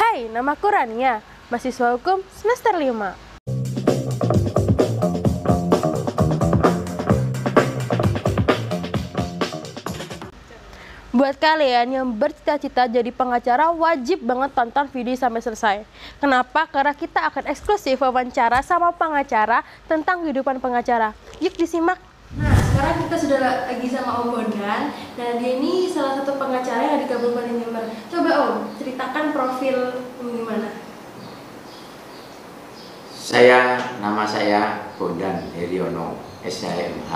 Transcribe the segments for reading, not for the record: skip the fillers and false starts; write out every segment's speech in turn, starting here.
Hai, namaku Rania, mahasiswa hukum semester 5. Buat kalian yang bercita-cita jadi pengacara, wajib banget tonton video sampai selesai. Kenapa? Karena kita akan eksklusif wawancara sama pengacara tentang kehidupan pengacara. Yuk disimak. Nah, sekarang kita sudah lagi sama Om Bondan. Nah, dia ini salah satu pengacara yang ada di Kabupaten Jember. Coba Om, ceritakan profil gimana? Nama saya Bondan Heriono, SHMH.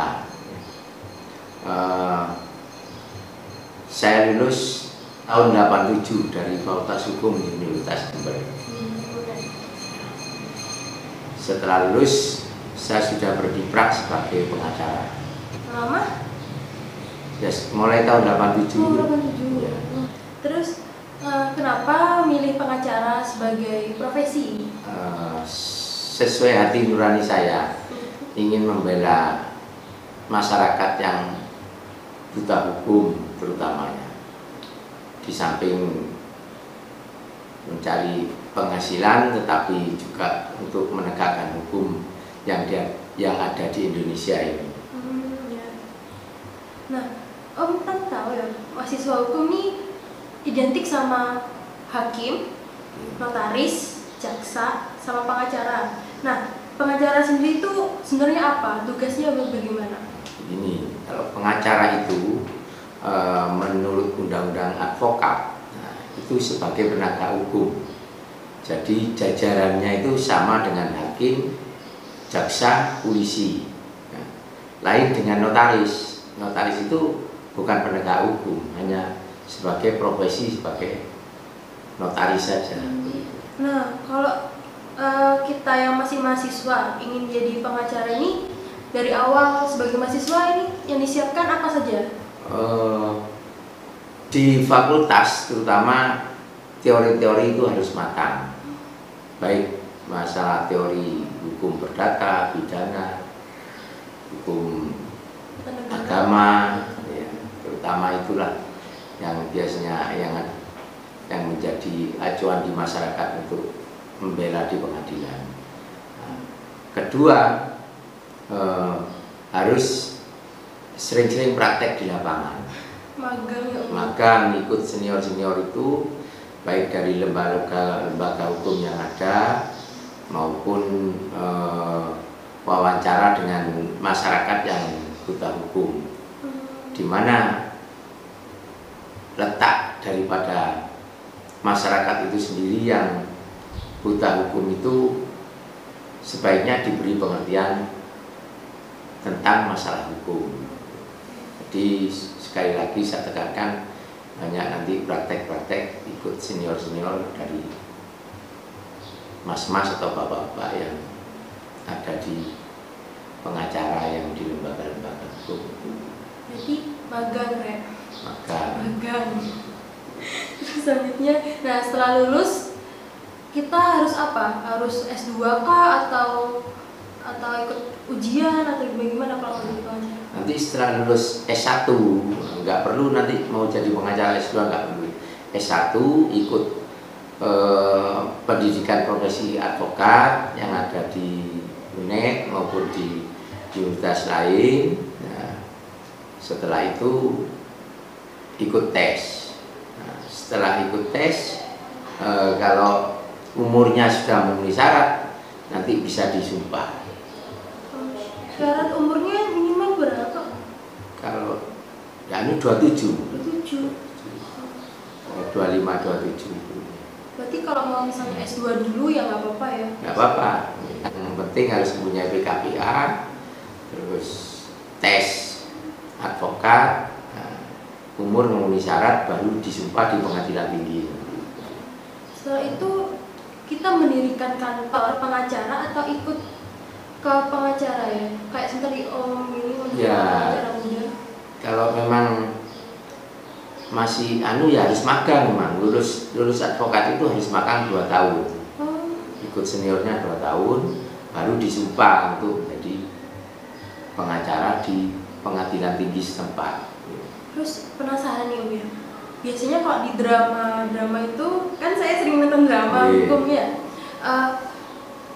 Saya lulus tahun 87 dari Fakultas Hukum Universitas Jember. Setelah lulus, saya sudah berkiprah sebagai pengacara. Lama? Yes, mulai tahun 87. Oh, 87. Ya. Terus kenapa milih pengacara sebagai profesi? Sesuai hati nurani saya, ingin membela masyarakat yang buta hukum terutamanya. Di samping mencari penghasilan, tetapi juga untuk menegakkan hukum yang ada di Indonesia ini. Ya. Nah, Om kan tahu ya, mahasiswa hukum ini identik sama hakim, notaris, jaksa, sama pengacara. Nah, pengacara sendiri itu sebenarnya apa? Tugasnya bagaimana? Ini kalau pengacara itu menurut undang-undang advokat, itu sebagai penegak hukum. Jadi jajarannya itu sama dengan hakim, jaksa, polisi. Nah, lain dengan notaris. Notaris itu bukan penegak hukum, hanya sebagai profesi sebagai notaris saja. Nah, kalau kita yang masih mahasiswa ingin jadi pengacara ini, dari awal sebagai mahasiswa ini yang disiapkan apa saja? Di fakultas terutama teori-teori itu harus matang, baik masalah teori hukum perdata, pidana, hukum agama, ya, terutama itulah yang biasanya yang menjadi acuan di masyarakat untuk membela di pengadilan. Nah, kedua, harus sering-sering praktek di lapangan. Magang ikut senior-senior itu, baik dari lembaga hukum yang ada maupun wawancara dengan masyarakat yang buta hukum, di mana letak daripada masyarakat itu sendiri yang buta hukum itu sebaiknya diberi pengertian tentang masalah hukum. Jadi sekali lagi saya tekankan, banyak nanti praktek-praktek ikut senior-senior dari mas-mas atau bapak-bapak yang ada di pengacara yang di lembaga-lembaga hukum. Jadi magang, Rek? Magang. Terus selanjutnya, nah setelah lulus kita harus apa? Harus S2 kah atau ikut ujian atau bagaimana kalau jadi pengacara? Nanti setelah lulus S1 nggak perlu, nanti mau jadi pengacara S2 nggak perlu. S1 ikut pendidikan profesi advokat yang ada di UNED maupun di universitas lain. Nah, setelah itu ikut tes. Nah, setelah ikut tes, kalau umurnya sudah memenuhi syarat, nanti bisa disumpah. Syarat umurnya minimal berapa? Kalau ya ini 27. 27. 25, 27. Berarti kalau mau misalnya S2 dulu ya nggak apa-apa ya? Nggak apa-apa. Yang penting harus punya PKPA, terus tes advokat, umur memenuhi syarat, baru disumpah di pengadilan tinggi. Setelah itu kita mendirikan kantor pengacara atau ikut ke pengacara ya? Kayak seperti Om ini pengacara muda. Kalau memang masih ya harus magang, memang lulus advokat itu harus magang 2 tahun. Ikut seniornya 2 tahun, baru disumpah untuk menjadi pengacara di pengadilan tinggi setempat. Terus penasaran nih Om ya, biasanya kalau di drama itu kan saya sering nonton drama drama Iya. hukum ya.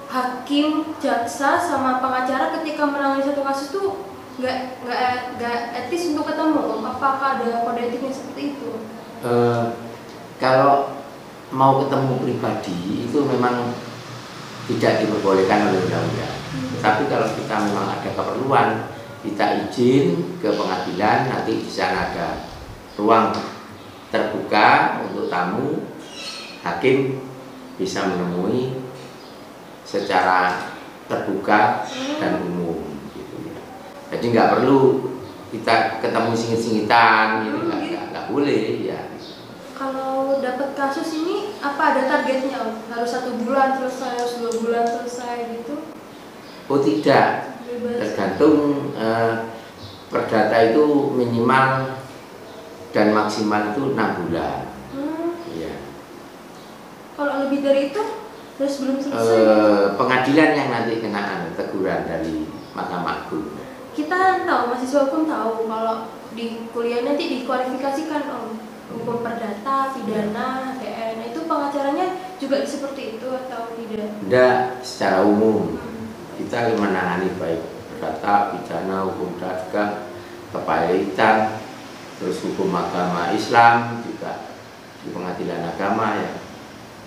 Hakim, jaksa, sama pengacara ketika menangani satu kasus tuh nggak etis untuk ketemu. Apakah ada kode etiknya seperti itu? Kalau mau ketemu pribadi itu memang tidak diperbolehkan oleh undang-undang. Tapi kalau kita memang ada keperluan, kita izin ke pengadilan, nanti di sana ada ruang terbuka untuk tamu, hakim bisa menemui secara terbuka dan umum gitu ya. Jadi nggak perlu kita ketemu singit-singitan gitu, nggak boleh ya. Kalau dapat kasus ini apa ada targetnya Om? Harus 1 bulan selesai, harus 2 bulan selesai gitu? Oh tidak, Bebas. tergantung perdata itu minimal dan maksimal itu 6 bulan. Ya. Kalau lebih dari itu terus belum selesai. Pengadilan yang nanti kena teguran dari Mahkamah Agung. Kita tahu, mahasiswa pun tahu kalau di kuliah nanti dikualifikasikan Om, hukum perdata, pidana, HTN. Itu pengacaranya juga seperti itu atau tidak? Tidak, secara umum kita menangani baik perdata, pidana, hukum dagang, kepahilitan, terus hukum agama Islam juga di pengadilan agama ya.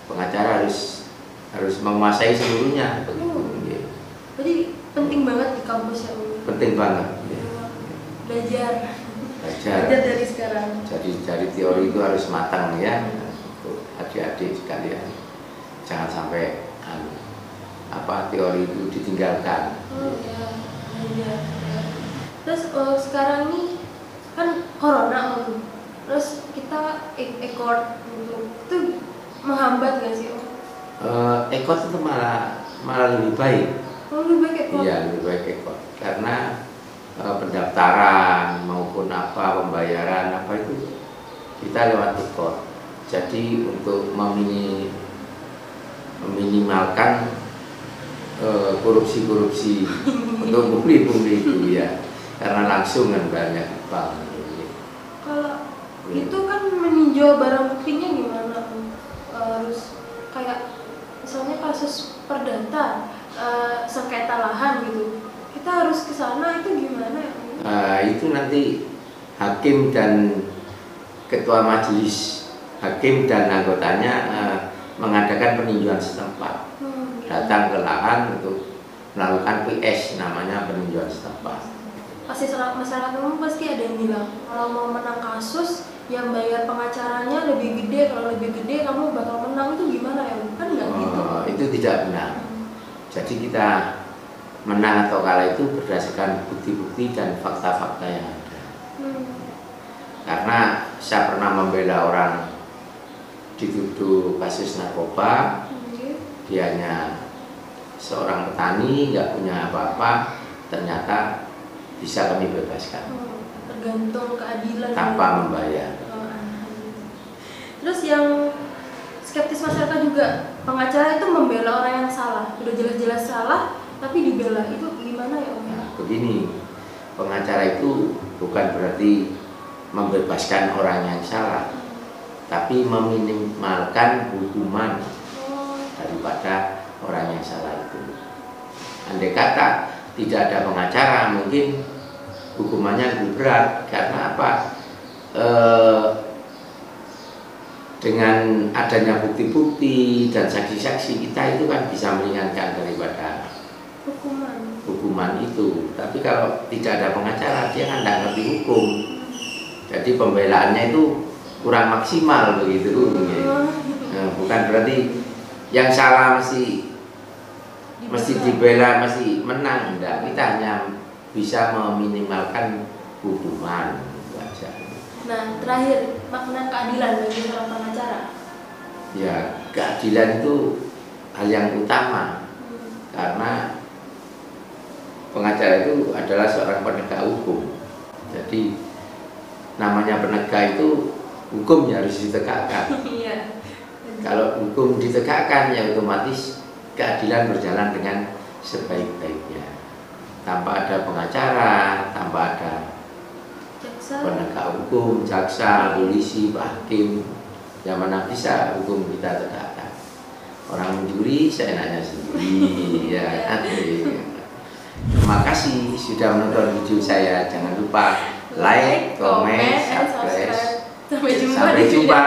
Pengacara harus menguasai seluruhnya. Jadi penting banget di kampus ya Om. Penting banget. Ya. Belajar Belajar dari sekarang. Jadi dari teori itu harus matang ya. Untuk adik-adik sekalian, jangan sampai teori itu ditinggalkan. Ya, belajar. Terus sekarang ini kan corona Om. Terus kita ekor itu menghambat nggak sih Om? Ekor itu malah lebih baik. Lebih baik ekor? Iya, lebih baik ekor. Karena pendaftaran maupun pembayaran itu kita lewat ekor. Jadi untuk meminimalkan korupsi untuk pungli itu ya, karena langsung kan banyak bank. Kalau itu kan meninjau barang buktinya gimana Om? Harus kayak misalnya kasus perdata, sengketa lahan gitu, kita harus ke sana, itu gimana ya? Itu nanti hakim dan ketua majelis hakim dan anggotanya mengadakan peninjauan setempat, datang ke lahan untuk melakukan PS, namanya peninjauan setempat. Pasti masyarakat umum pasti ada yang bilang kalau mau menang kasus yang bayar pengacaranya lebih gede, kalau lebih gede kamu bakal menang, itu gimana ya? Kan nggak gitu. Itu tidak benar. Jadi kita menang atau kalah itu berdasarkan bukti-bukti dan fakta-fakta yang ada. Karena saya pernah membela orang dituduh kasus narkoba, dianya seorang petani, nggak punya apa-apa, ternyata bisa kami bebaskan. Tergantung keadilan tanpa membayar. Terus yang skeptis masyarakat juga, pengacara itu membela orang yang salah, udah jelas-jelas salah tapi dibela, itu gimana ya Om? Nah, begini, pengacara itu bukan berarti membebaskan orang yang salah, tapi meminimalkan hukuman daripada orang yang salah itu. Andai kata tidak ada pengacara, mungkin hukumannya lebih berat. Karena apa? Dengan adanya bukti-bukti dan saksi-saksi, kita itu kan bisa meringankan daripada hukuman itu. Tapi kalau tidak ada pengacara, dia kan tidak ngerti hukum, jadi pembelaannya itu kurang maksimal begitu. Bukan berarti yang salah mesti dibela, mesti menang, enggak. Kita hanya bisa meminimalkan hukuman itu aja. Nah, terakhir, makna keadilan bagi seorang pengacara. Ya, keadilan itu hal yang utama. Karena pengacara itu adalah seorang penegak hukum. Jadi namanya penegak itu hukum ya harus ditegakkan. Kalau hukum ditegakkan, ya otomatis keadilan berjalan dengan sebaik-baiknya. Tanpa ada pengacara, tanpa ada penegak hukum, jaksa, polisi, hakim, yang mana bisa hukum kita tegakkan. Orang mencuri, saya nanya sendiri. Ya. Terima kasih sudah menonton video saya. Jangan lupa like, comment, subscribe. Sampai jumpa. Sampai jumpa.